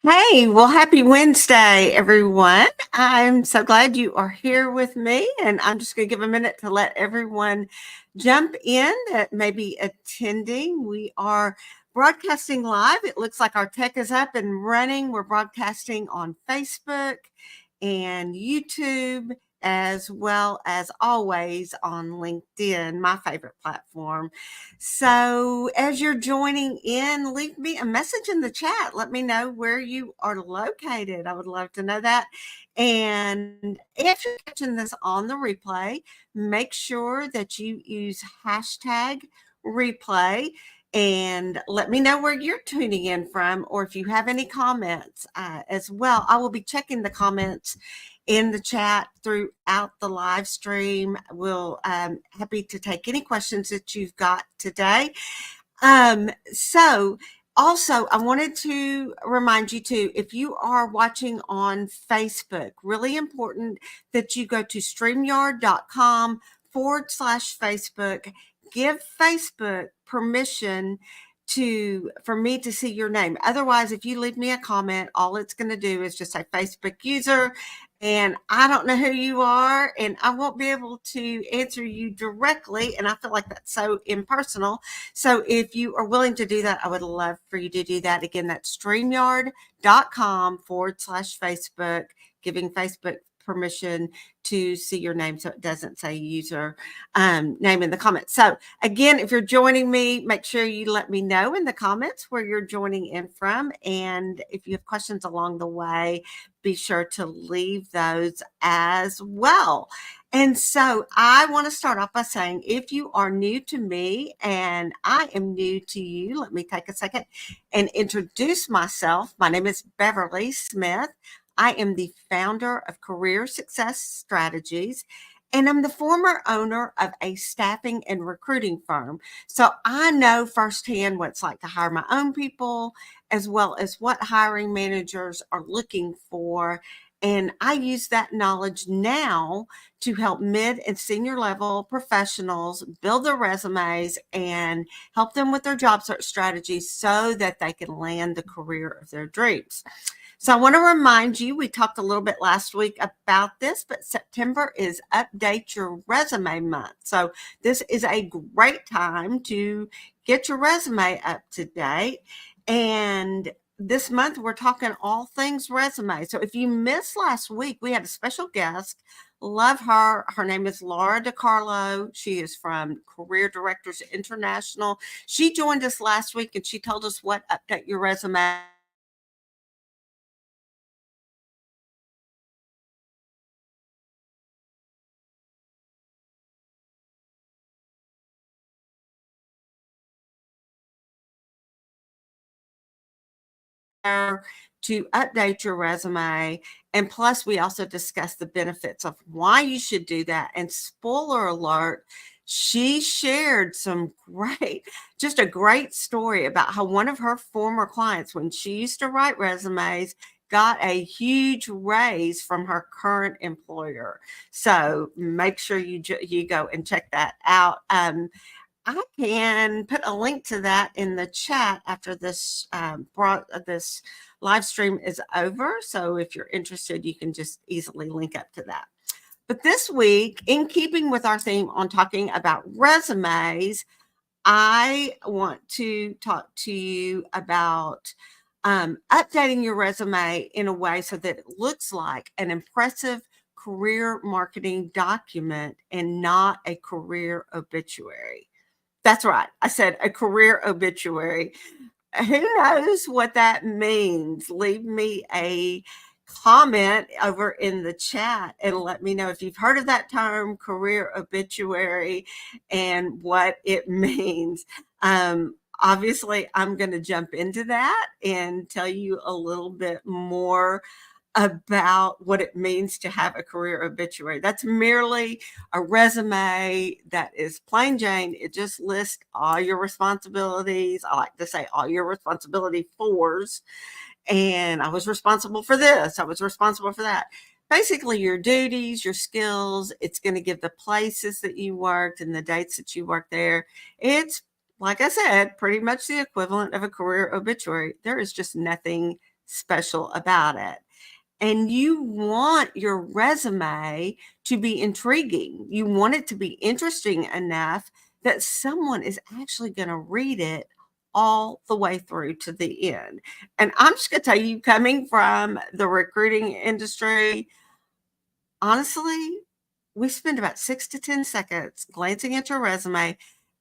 Hey, well, happy Wednesday, everyone. I'm so glad you are here with me, and I'm just going to give a minute to let everyone jump in that may be attending. We are broadcasting live. It looks like our tech is up and running. We're broadcasting on Facebook and YouTube, as well as always on LinkedIn, my favorite platform. So, as you're joining in, leave me a message in the chat. Let me know where you are located. I would love to know that. And if you're catching this on the replay, make sure that you use hashtag replay and let me know where you're tuning in from, or if you have any comments as well. I will be checking the comments in the chat throughout the live stream. We'll happy to take any questions that you've got today. So also, I wanted to remind you too, if you are watching on Facebook, really important that you go to streamyard.com/Facebook. Give Facebook permission for me to see your name. Otherwise, if you leave me a comment, all it's going to do is just say Facebook user, and I don't know who you are, and I won't be able to answer you directly. And I feel like that's so impersonal. So if you are willing to do that, I would love for you to do that. Again, that's streamyard.com/Facebook, giving Facebook permission to see your name so it doesn't say user name in the comments. So again, if you're joining me, make sure you let me know in the comments where you're joining in from. And if you have questions along the way, be sure to leave those as well. And so I want to start off by saying, if you are new to me and I am new to you, let me take a second and introduce myself. My name is Beverly Smith. I am the founder of Career Success Strategies, and I'm the former owner of a staffing and recruiting firm. So I know firsthand what it's like to hire my own people, as well as what hiring managers are looking for. And I use that knowledge now to help mid and senior level professionals build their resumes and help them with their job search strategies so that they can land the career of their dreams. So I want to remind you, we talked a little bit last week about this, but September is Update Your Resume Month. So this is a great time to get your resume up to date. And this month we're talking all things resume. So if you missed last week, we had a special guest. Love her. Her name is Laura DiCarlo. She is from Career Directors International. She joined us last week and she told us what Update Your Resume to update your resume. And plus, we also discussed the benefits of why you should do that. And spoiler alert, she shared just a great story about how one of her former clients, when she used to write resumes, got a huge raise from her current employer. So make sure you go and check that out. I can put a link to that in the chat after this live stream is over. So if you're interested, you can just easily link up to that. But this week, in keeping with our theme on talking about resumes, I want to talk to you about updating your resume in a way so that it looks like an impressive career marketing document and not a career obituary. That's right. I said a career obituary. Who knows what that means? Leave me a comment over in the chat and let me know if you've heard of that term, career obituary, and what it means. Obviously, I'm going to jump into that and tell you a little bit more about what it means to have a career obituary. That's merely a resume that is plain Jane. It just lists all your responsibilities. I like to say all your responsibility fours. And I was responsible for this. I was responsible for that. Basically, your duties, your skills. It's going to give the places that you worked and the dates that you worked there. It's, like I said, pretty much the equivalent of a career obituary. There is just nothing special about it. And you want your resume to be intriguing. You want it to be interesting enough that someone is actually going to read it all the way through to the end. And I'm just going to tell you, coming from the recruiting industry, honestly, we spend about 6 to 10 seconds glancing at your resume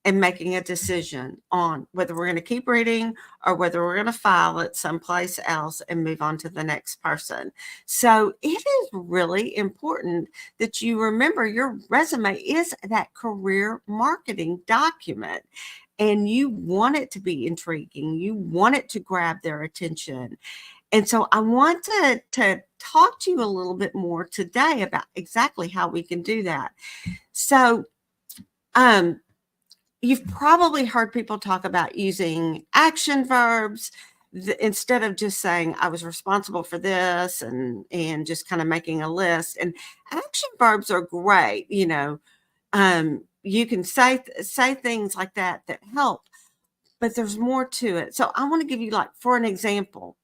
and making a decision on whether we're going to keep reading or whether we're going to file it someplace else and move on to the next person. So it is really important that you remember your resume is that career marketing document, and you want it to be intriguing. You want it to grab their attention. And so I want to talk to you a little bit more today about exactly how we can do that. So, you've probably heard people talk about using action verbs instead of just saying I was responsible for this and just kind of making a list. And action verbs are great. You can say things like that help, but there's more to it. So I want to give you, like, for an example,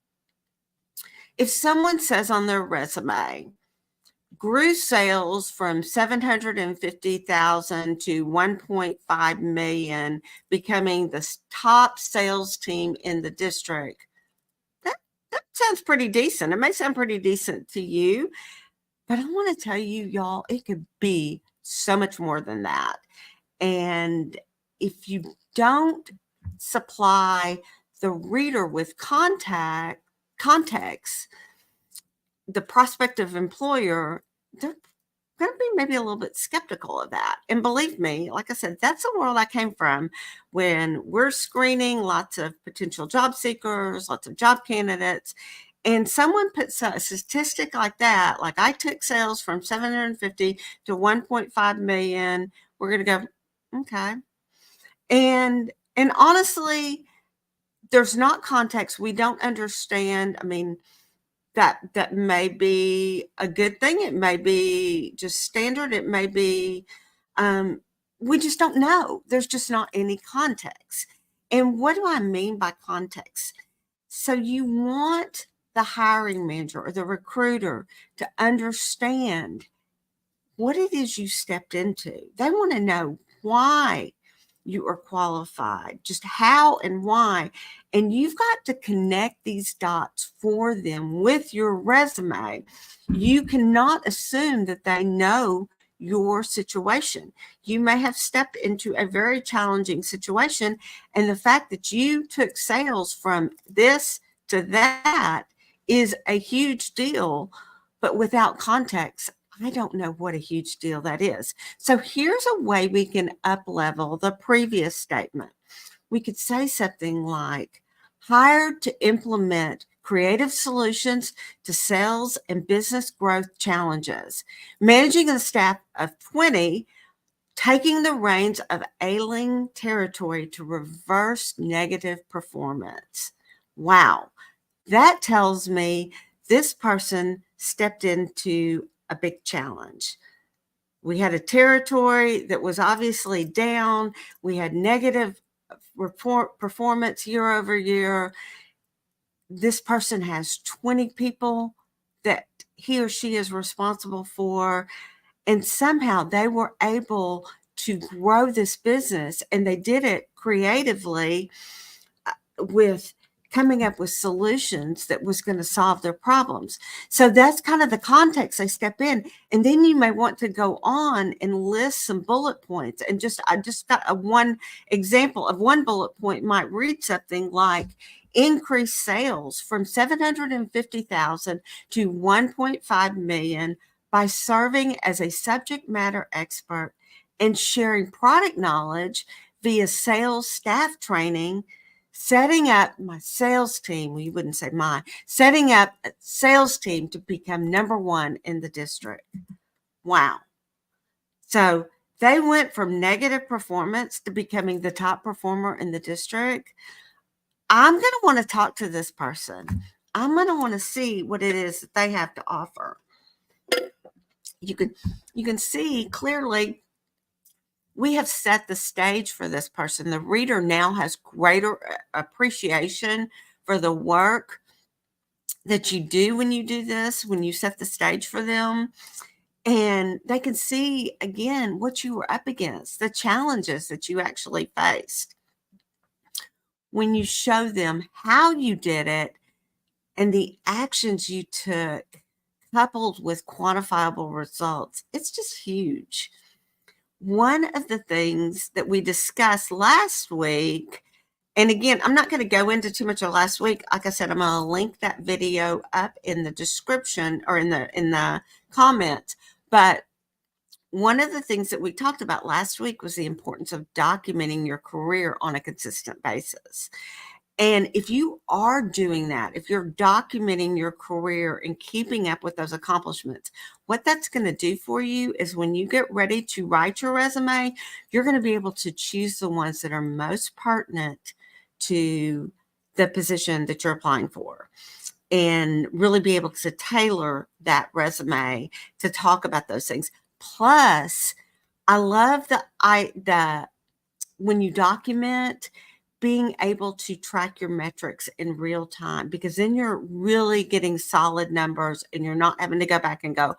if someone says on their resume, grew sales from 750,000 to 1.5 million, becoming the top sales team in the district. That sounds pretty decent. It may sound pretty decent to you, but I want to tell you, y'all, it could be so much more than that. And if you don't supply the reader with context, the prospective employer, they're going to be maybe a little bit skeptical of that. And believe me, like I said, that's the world I came from. When we're screening lots of potential job seekers, lots of job candidates, and someone puts a statistic like that, like I took sales from 750 to 1.5 million, we're going to go, okay. And honestly, there's not context. We don't understand. I mean, that may be a good thing. It may be just standard. It may be, we just don't know. There's just not any context. And what do I mean by context? So you want the hiring manager or the recruiter to understand what it is you stepped into. They want to know why you are qualified, just how and why. And you've got to connect these dots for them with your resume. You cannot assume that they know your situation. You may have stepped into a very challenging situation, and the fact that you took sales from this to that is a huge deal, but without context, I don't know what a huge deal that is. So here's a way we can up-level the previous statement. We could say something like, hired to implement creative solutions to sales and business growth challenges, managing a staff of 20, taking the reins of ailing territory to reverse negative performance. Wow. That tells me this person stepped into a big challenge. We had a territory that was obviously down. We had negative performance year over year. This person has 20 people that he or she is responsible for, and somehow they were able to grow this business, and they did it creatively with coming up with solutions that was going to solve their problems. So that's kind of the context they step in. And then you may want to go on and list some bullet points. And I just got one example of one bullet point might read something like, increase sales from 750,000 to 1.5 million by serving as a subject matter expert and sharing product knowledge via sales staff training, setting up my sales team. Well, you wouldn't say my, setting up a sales team to become number one in the district. Wow. So they went from negative performance to becoming the top performer in the district. I'm going to want to talk to this person. I'm going to want to see what it is that they have to offer. You can see clearly we have set the stage for this person. The reader now has greater appreciation for the work that you do when you do this, when you set the stage for them, and they can see again what you were up against, the challenges that you actually faced. When you show them how you did it and the actions you took, coupled with quantifiable results, it's just huge. One of the things that we discussed last week, and again, I'm not going to go into too much of last week. Like I said, I'm going to link that video up in the description or in the comments. But one of the things that we talked about last week was the importance of documenting your career on a consistent basis. And if you are doing that, if you're documenting your career and keeping up with those accomplishments, what that's going to do for you is when you get ready to write your resume, you're going to be able to choose the ones that are most pertinent to the position that you're applying for and really be able to tailor that resume to talk about those things. Plus, I love the when you document, being able to track your metrics in real time, because then you're really getting solid numbers and you're not having to go back and go,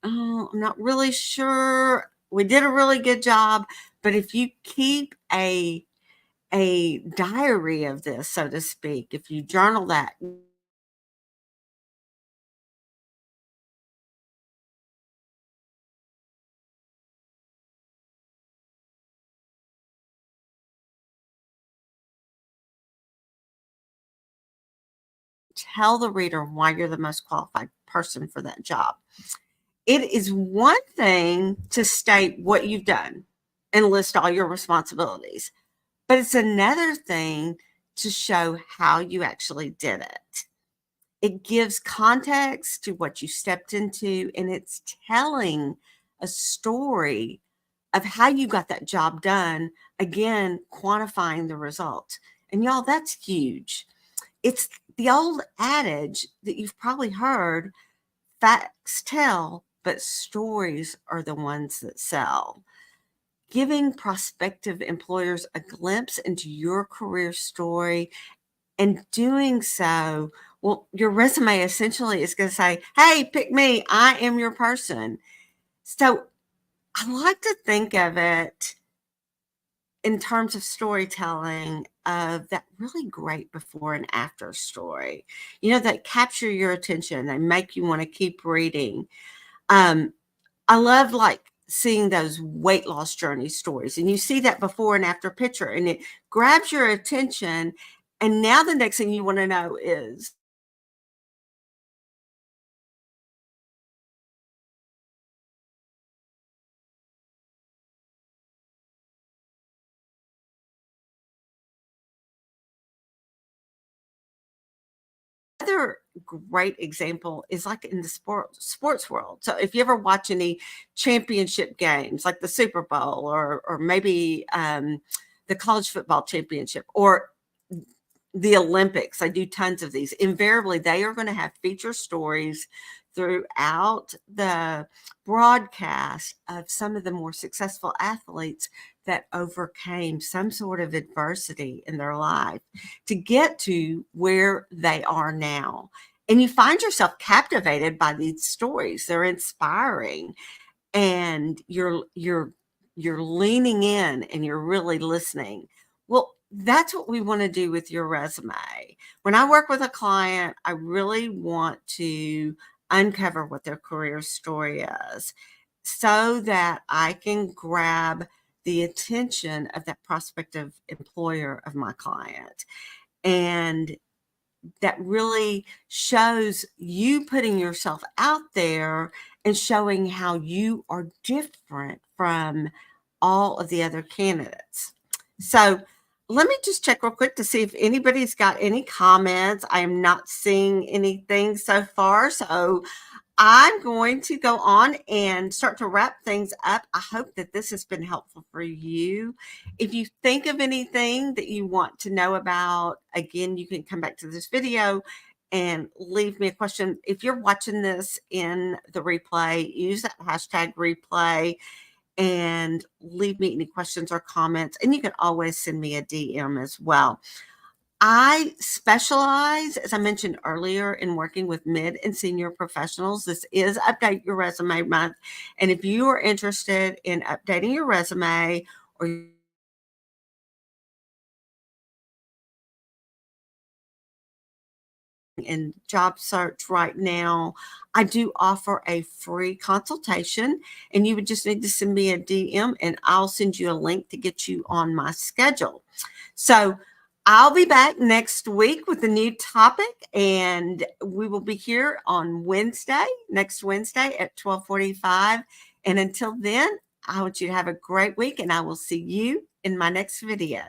oh, I'm not really sure. We did a really good job. But if you keep a diary of this, so to speak, if you journal that, tell the reader why you're the most qualified person for that job. It is one thing to state what you've done and list all your responsibilities, but it's another thing to show how you actually did it. It gives context to what you stepped into, and it's telling a story of how you got that job done. Again, quantifying the result. And y'all, that's huge. It's the old adage that you've probably heard: facts tell, but stories are the ones that sell. Giving prospective employers a glimpse into your career story and doing so, well, your resume essentially is going to say, hey, pick me. I am your person. So I like to think of it in terms of storytelling of that really great before and after story, that capture your attention. They make you want to keep reading. I love seeing those weight loss journey stories, and you see that before and after picture and it grabs your attention. And now the next thing you want to know is, another great example is like in the sports world. So if you ever watch any championship games, like the Super Bowl or maybe the college football championship or the Olympics, I do tons of these. Invariably, they are going to have feature stories throughout the broadcast of some of the more successful athletes that overcame some sort of adversity in their life to get to where they are now. And you find yourself captivated by these stories. They're inspiring, and you're leaning in and you're really listening. Well, that's what we want to do with your resume. When I work with a client, I really want to uncover what their career story is so that I can grab the attention of that prospective employer of my client. And that really shows you putting yourself out there and showing how you are different from all of the other candidates. So let me just check real quick to see if anybody's got any comments. I am not seeing anything so far. So I'm going to go on and start to wrap things up. I hope that this has been helpful for you. If you think of anything that you want to know about, again, you can come back to this video and leave me a question. If you're watching this in the replay, use that hashtag replay and leave me any questions or comments. And you can always send me a DM as well. I specialize, as I mentioned earlier, in working with mid and senior professionals. This is Update Your Resume Month. And if you are interested in updating your resume or in job search right now, I do offer a free consultation, and you would just need to send me a DM and I'll send you a link to get you on my schedule. So I'll be back next week with a new topic, and we will be here on Wednesday, next Wednesday at 12:45. And until then, I want you to have a great week, and I will see you in my next video.